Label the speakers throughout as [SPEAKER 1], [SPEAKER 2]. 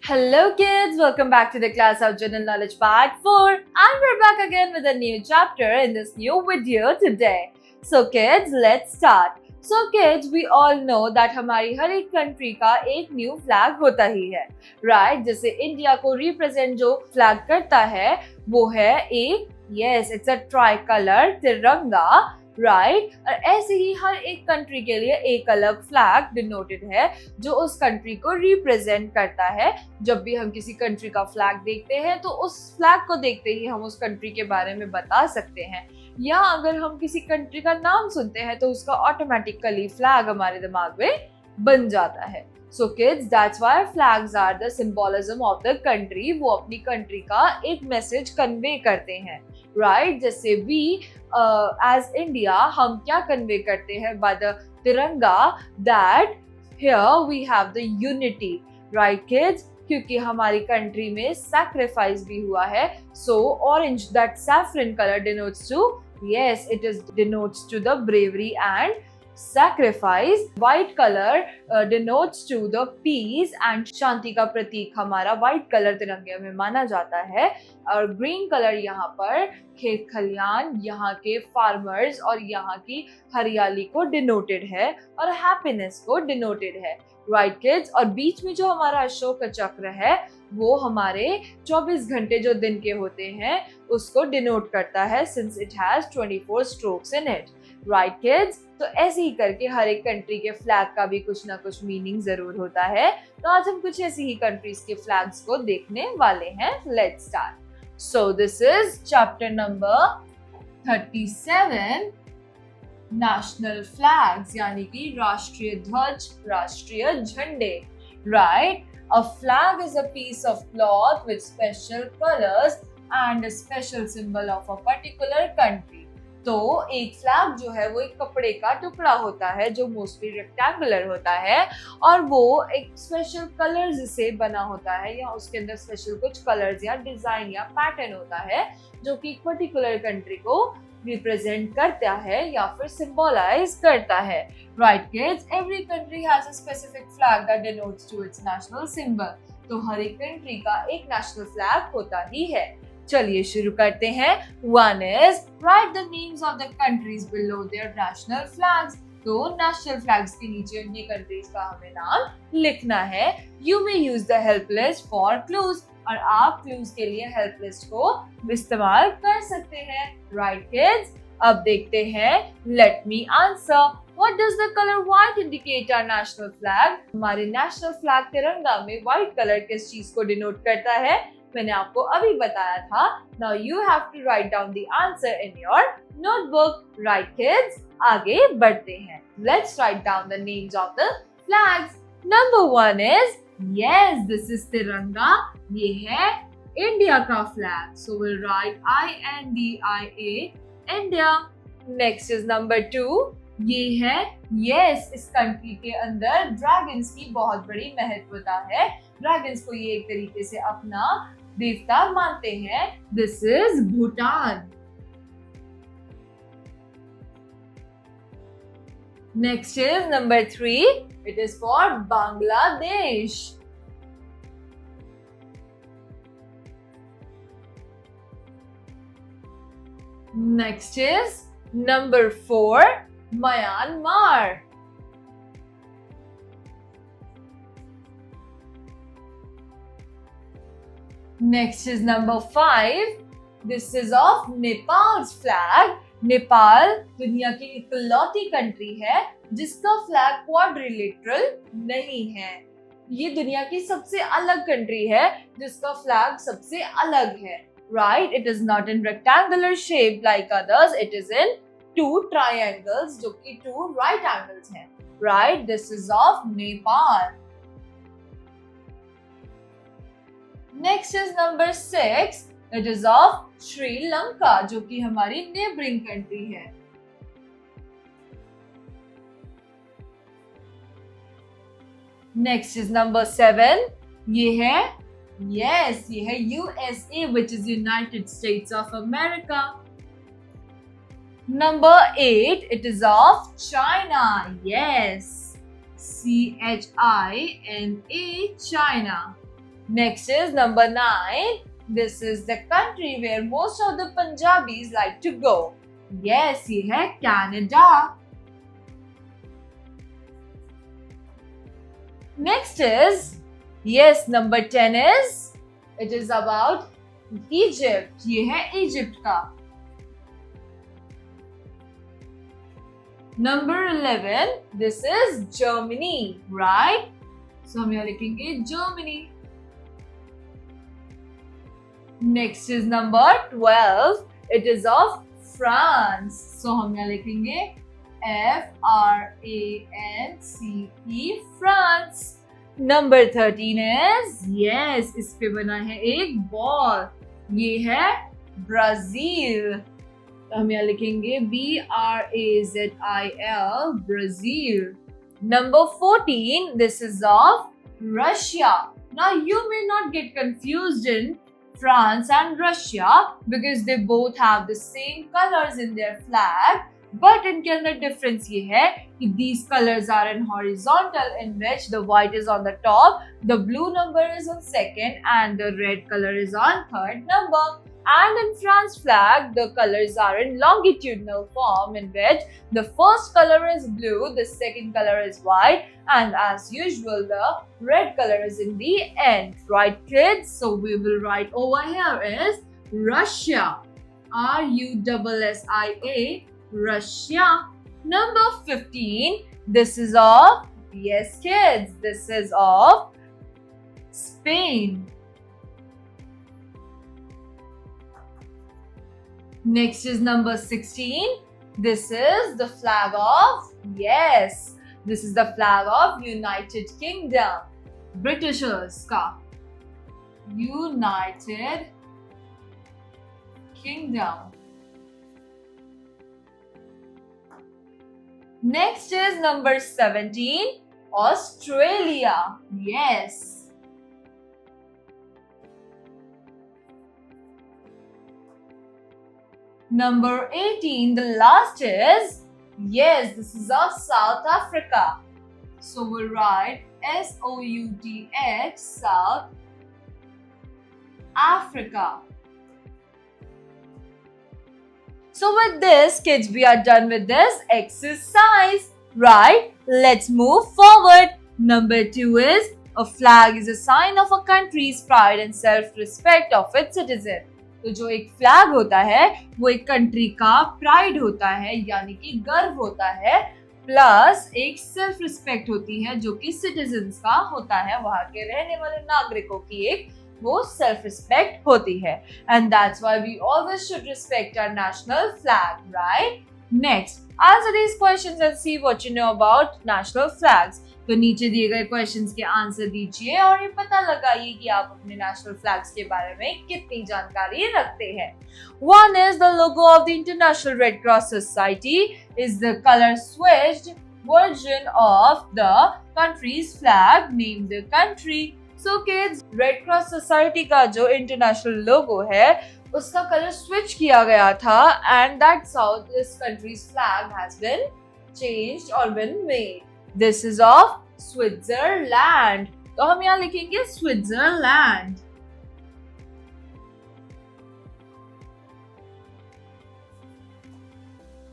[SPEAKER 1] Hello kids, welcome back to the class of General Knowledge Part 4 and we're back again with a new chapter in this new video today. So kids, let's start. So kids, we all know that हमारी हर एक country का एक new flag होता ही है, right? जैसे India को represent जो flag करता है वो है एक इट्स अ ट्राई कलर तिरंगा, राइट? और ऐसे ही हर एक कंट्री के लिए एक अलग फ्लैग डिनोटेड है जो उस कंट्री को रिप्रेजेंट करता है. जब भी हम किसी कंट्री का फ्लैग देखते हैं तो उस फ्लैग को देखते ही हम उस कंट्री के बारे में बता सकते हैं, या अगर हम किसी कंट्री का नाम सुनते हैं तो उसका ऑटोमेटिकली फ्लैग हमारे दिमाग में बन जाता है. So kids, that's why flags are the symbolism of the country. वो अपनी कंट्री का एक मैसेज कन्वे करते हैं, राइट? जैसे we as India हम क्या कन्वे करते हैं by the तिरंगा, that here we have the unity, right kids? क्योंकि हमारी कंट्री में sacrifice भी हुआ है. So orange, that saffron color denotes to, yes, it is denotes to the bravery and sacrifice. White color denotes to the peace and शांति का प्रतीक हमारा white color तिरंगे में माना जाता है. और green color यहाँ पर खेत खलियान, यहाँ के farmers और यहाँ की हरियाली को denoted है और happiness को denoted है, right kids? और बीच में जो हमारा अशोक चक्र है वो हमारे 24 घंटे जो दिन के होते हैं उसको डिनोट करता है, since it has 24 strokes in it, right kids? तो ऐसे ही करके हर एक कंट्री के फ्लैग का भी कुछ ना कुछ मीनिंग जरूर होता है. तो आज हम कुछ ऐसी ही कंट्रीज के फ्लैग्स को देखने वाले हैं. Let's start. So this is chapter number 37, national flags, यानी कि राष्ट्रीय ध्वज, राष्ट्रीय झंडे, right? A flag is a piece of cloth with special colors and a special symbol of a particular country. तो एक फ्लैग जो है वो एक कपड़े का टुकड़ा होता है जो मोस्टली रेक्टेंगुलर होता है और वो एक स्पेशल कलर्स से बना होता है, या उसके अंदर स्पेशल कुछ कलर्स या डिजाइन या पैटर्न होता है जो कि एक पर्टिकुलर कंट्री को रिप्रेजेंट करता है या फिर सिंबलाइज करता है, right kids? Every country has a specific flag that denotes to its national symbol. तो हर एक कंट्री का एक नेशनल फ्लैग होता ही है. चलिए शुरू करते हैं. One is right the names of the countries below there national flags. तो नेशनल फ्लैग्स के नीचे उनकी कंट्रीज का हमें नाम लिखना है. You may use the help list for clues. और आप क्लूज के लिए हेल्प लिस्ट को इस्तेमाल कर सकते हैं, राइट किड्स? अब देखते हैं. Let me answer. What does the color white indicate our national flag? हमारे नेशनल फ्लैग तिरंगा में व्हाइट कलर किस चीज को डिनोट करता है? मैंने आपको अभी बताया था. Now you have to write down the answer in your notebook, right kids? आगे बढ़ते हैं. Let's write down the names of the flags. Number 1 is, yes, this is तिरंगा. ये है इंडिया का flag. So we'll write INDIA, India. Next is number 2. ये है, yes, इस कंट्री के अंदर ड्रैगन्स की बहुत बड़ी महत्वता है. ड्रैगन्स को ये एक तरीके से अपना देवता मानते हैं. This is Bhutan. Next is number 3. It is for Bangladesh. Next is number 4. Myanmar. Next is number 5. This is of Nepal's flag. Nepal दुनिया की इकलौती कंट्री है जिसका फ्लैग क्वाड्रिलेटरल नहीं है. ये दुनिया की सबसे अलग कंट्री है जिसका फ्लैग सबसे अलग है, right? It is not in rectangular shape like others. It is in 2 triangles जो कि 2 right angles हैं, right? This is of Nepal. Next is number 6. It is of Sri Lanka जो कि हमारी neighboring country है. Next is number 7. ये है, yes, ये है USA, which is United States of America. Number 8, it is of China. Yes, CHINA, China. Next is number 9. This is the country where most of the Punjabis like to go. Yes, ये है Canada. Next is, yes, number 10 is, it is about Egypt. ये है Egypt का. Number 11, this is Germany, right? So हम यहाँ लिखेंगे Germany. Next is number 12, it is of France. So हम यहाँ लिखेंगे France, France. Number 13 is, yes, इस पे बना है एक बॉल. ये है ब्राजील. हम यहाँ लिखेंगे BRAZIL, Brazil. Number 14, this is of Russia. Now you may not get confused in France and Russia because they both have the same colors in their flag, but इनके अंदर difference ये है कि these colors are in horizontal, in which the white is on the top, the blue number is on second, and the red color is on third number. And in France flag, the colors are in longitudinal form, in which the first color is blue, the second color is white, and as usual, the red color is in the end. Right, kids? So we will write over here is Russia. RUSSIA, Russia. Number 15, this is of, yes, kids, this is of Spain. Next is number 16. This is the flag of, yes, this is the flag of United Kingdom. Britishers ka. United Kingdom. Next is number 17. Australia. Yes. Number 18, the last is, yes, this is of South Africa. So we'll write SOUTH, South Africa. So with this, kids, we are done with this exercise, right? Let's move forward. Number 2 is, a flag is a sign of a country's pride and self-respect of its citizen. तो जो एक flag होता है वो एक country का pride होता है, यानी कि गर्व होता है, प्लस एक सेल्फ रिस्पेक्ट होती है जो कि सिटीजन्स का होता है, वहां के रहने वाले नागरिकों की एक वो सेल्फ रिस्पेक्ट होती है. And that's why we always should respect our national flag, right? Next, answer these questions and see what you know about national flags. तो नीचे दिए गए क्वेश्चंस के आंसर दीजिए और ये पता लगाइए कि आप अपने नेशनल फ्लैग्स के बारे में कितनी जानकारी रखते हैं. One is the logo of the International Red Cross Society is the color switched version of the country's flag. Name the country. So kids, Red Cross Society का जो international logo है उसका कलर स्विच किया गया था and that's how this country's flag has been changed or been made. This is of Switzerland. तो हम यहाँ लिखेंगे Switzerland.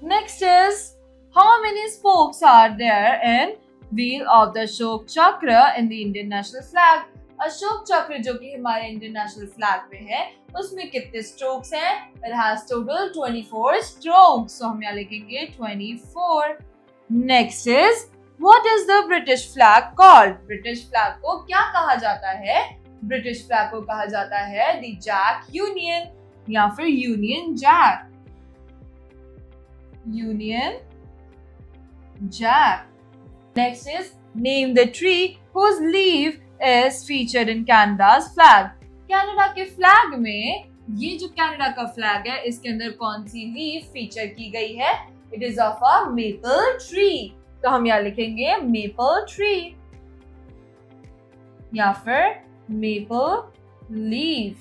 [SPEAKER 1] Next is, how many spokes are there in wheel of the Ashok Chakra in the Indian national flag? Ashok चक्र जो कि हमारे Indian national flag में है उसमें कितने स्ट्रोक्स हैं? It has total 24 strokes. So हम यहाँ लिखेंगे 24. Next is, what is the British flag called? British flag को क्या कहा जाता है? British flag को कहा जाता है the Jack Union या फिर Union Jack. Union Jack. Next is, name the tree whose leaf is featured in Canada's flag. Canada के फ्लैग में ये जो कनाडा का फ्लैग है इसके अंदर कौन सी लीफ फीचर की गई है? It is of a maple tree. तो हम यहाँ लिखेंगे maple tree या फिर maple leaf.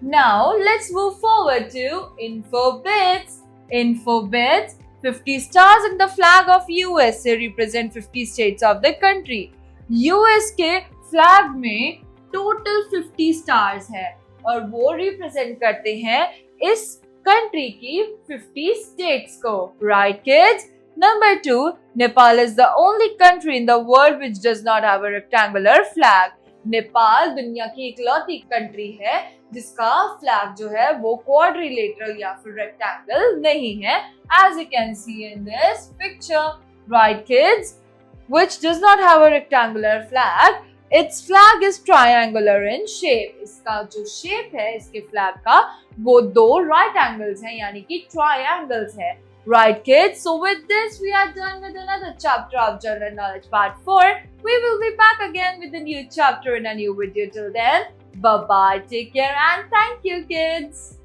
[SPEAKER 1] Now let's move forward to info bits. Info bits. 50 stars in the flag of USA represent 50 states of the country. US के flag में total 50 stars है और वो रिप्रेजेंट करते हैं इस कंट्री की 50 स्टेट्स को. Right kids? Number 2, Nepal is the only country in the world which does not have a rectangular flag. Nepal दुनिया की इकलौती कंट्री है जिसका फ्लैग जो है वो क्वाड्रिलेटरल या फिर रेक्टेंगल नहीं है, as you can see in this picture. Right kids? Which does not have a rectangular flag. Its flag is triangular in shape. इसका जो shape है इसके फ्लैग का वो दो right angles हैं यानी कि triangles है. Right kids, so with this we are done with another chapter of General Knowledge Part 4. We will be back again with a new chapter in a new video. Till then, bye bye, take care and thank you kids.